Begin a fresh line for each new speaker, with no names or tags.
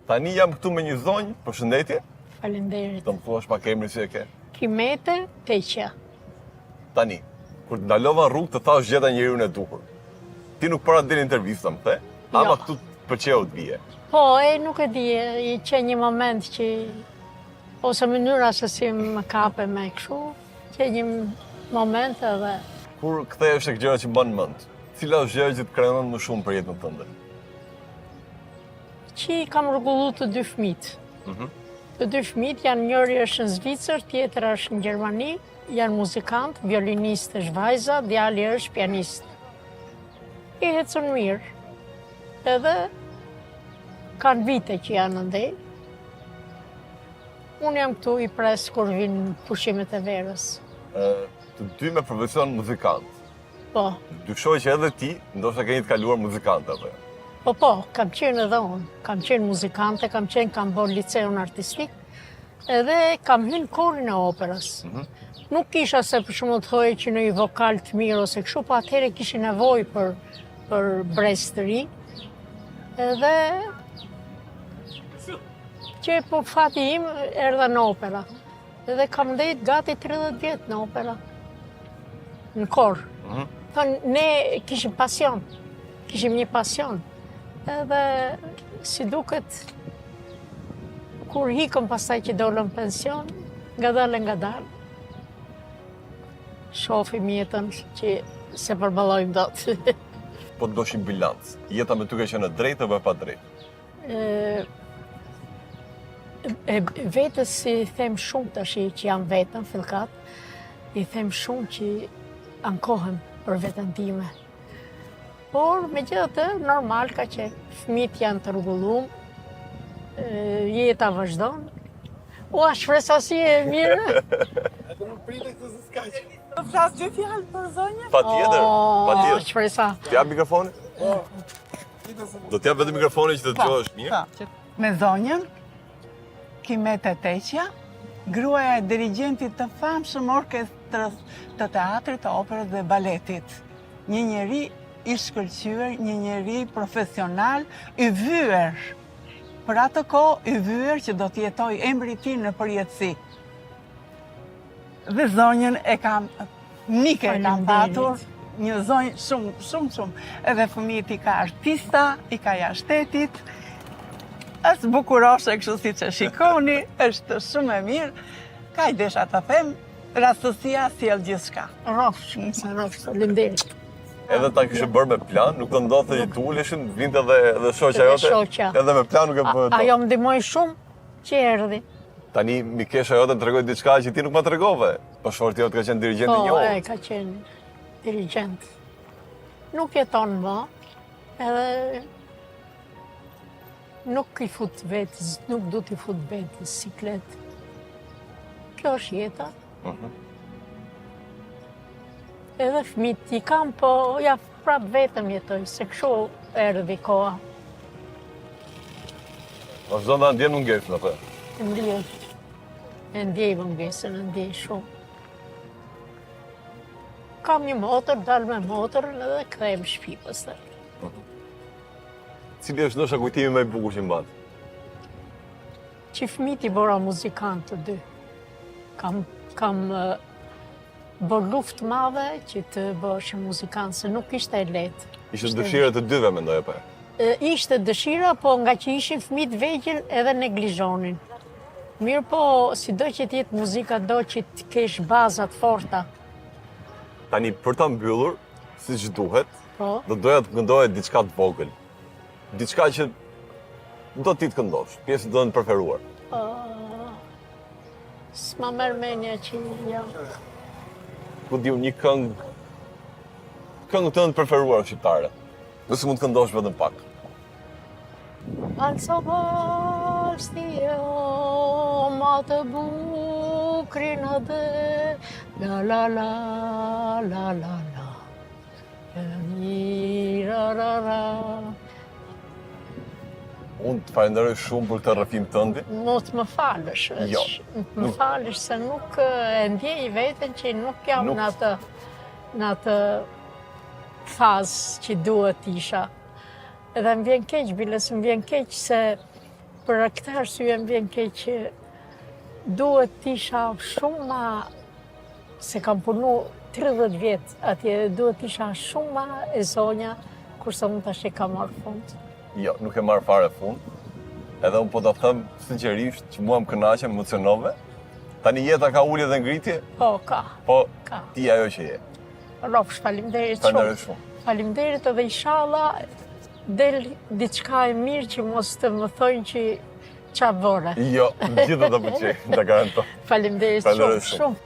Tani jam këtu me një zonjë, përshëndetje.
Faleminderit.
Do më thuash pak emrin si e ke.
Kimete Teqja.
Tani, kur të ndalova rrugë të thash gjeta njeriun e duhur. Ti nuk para del intervista më the, ama
Jo.
këtu të pëlqeu të bie.
Po, nuk e di, i që një moment që, ose mënyra se si më kape me kështu, që një moment edhe,
Kur kthehesh tek gjërat që mban mend, cila është gjëja që të krenon më shumë për jetën tënde?
që kam rregullu të dy fëmijët. Të dy fëmijët janë, njëri është në Zvicër, tjetër është në Gjermani, janë muzikant, violinist është vajza, djali është pianist. I ecën mirë. Edhe kanë vite që janë ndej. Unë jam këtu i pres kur vinë pushimet e verës.
Të dy me profesion muzikant.
Po,
Dyshoj që edhe ti, ndoshta keni të kaluar muzikant apo jo?
po, kam qenë edhe unë. Kam qenë muzikante, kam bërë liceun artistik, edhe kam hynë korin e operës. Nuk kisha se për shumë të thojë që në i vokal të mirë ose kështu, po atëhere kishin nevojë për brez të ri. Edhe që po fati im erdha në opera. Edhe kam ndejt gati 30 vjetë në opera. Në kor. Ne kishim pasion. Kishim një pasion. Edhe si duket, kur hikëm pastaj që dolëm pension, nga dalë, shofim jetën që se përballojmë dot.
Po të doshim bilanc, jeta me ty ka qenë e drejtë apo e pa drejtë?
Vetës si them shumë tash që jam vetën, fillkat, i them shumë që ankohem për veten time. Por megjithatë, normal ka që fëmijët janë të rregullum, jeta vazhdon. Ua, shpresa si e mirë.
Edhe nuk pritet këtë se s'kaq.
Do flas dy fjalë për zonjën?
Patjetër.
Shpresa.
T'jap mikrofonin? Do t'jap vetëm mikrofonin që të dëgjohesh mirë.
Me zonjën, Kimete Teqja, gruaja e dirigentit të famshëm orkestrës të teatrit, të operës dhe baletit. Një njeri i shkëlqyer, një njeri profesional, i vyer. Për atë kohë i vyer që do të jetojë emri i tij në përjetësi. Dhe zonjën e kam, Nike e kam patur, një zonjë shumë. Edhe fëmijët i ka artista, i ka jashtetit, është bukuroshe kështu si që shikoni, është shumë e mirë. Ka i desha të them, rastësia sjell gjithçka.
Rrofsh, faleminderit.
Edhe ta kishe bërë me plan, nuk të ndodhte që të uleshin, vinte edhe shoqja jote.
Shoqja.
Edhe me plan nuk e bëhet.
Ajo më ndihmoi shumë që erdhi.
Tani mikesha jote më tregoi diçka që ti nuk më tregove. Po shorti jote ka qenë dirigent i njohur.
Po, ka qenë dirigent. Nuk jeton më, edhe nuk i fut vetës, nuk du t'i fut vetës siklet. Kjo është jeta. Edhe fëmijët i kam, po ja prap vetëm jetoj, se kështu erdhi koha.
Vazhdon ta ndjen mungesën atë.
E ndjej mungesën, e ndjej shumë. Kam një motor, dal me motorën edhe kthehem në shtëpi pastaj.
Cili është ndoshta kujtimi më i bukur që mban?
Që fëmijët i bëra muzikant të dy. Kam bërë luftë madhe që të bësh muzikant, se nuk ishte e lehtë.
Ishte dëshira të dyve mendoj apo?
Ishte dëshira, po nga që ishin fëmijët vegjël edhe neglizhonin. Mirë po, sido që t'jetë muzika, do që të kesh bazat forta.
Tani për ta mbyllur, siç duhet,
Po,
do doja të këndoje diçka të vogël. Diçka që do ti të këndosh, pjesë do të preferuar.
s'ma merr mendja që jam.
Ku diu një këngë tënde të preferuar shqiptare. Nëse mund të këndosh vetëm pak.
Alzo balstio, ma të bukrin edhe, la la la, la la la, ra ra ra.
Unë të falenderoj shumë për këtë rrëfim tëndi.
Mos më falësh,
Jo.
më falësh se nuk e ndjej veten që nuk jam në atë fazë që duhet isha. Edhe më vjen keq, bile se më vjen keq se Për këtë arsye më vjen keq që duhet t'isha shumë ma, se kam punu 30 vjetë atje, duhet t'isha shumë ma e zonja, kurse unë tash e kam marrë fund.
Jo, nuk e marrë fare fund. Edhe unë po të them sinqerisht që mua më kënaqe, më emocionove. Tani jeta ka ulje dhe ngritje,
Po, ka.
po
Ka.
ti ajo që je.
Rofsh, faleminderit
Falenderoj
shumë.
shumë.
Faleminderit edhe inshallah del diçka e mirë që mos të më thojnë që qa vore.
Jo, gjithë do të pëlqej, ta garantoj.
Faleminderit
Falenderoj
shumë,
shumë.
shumë.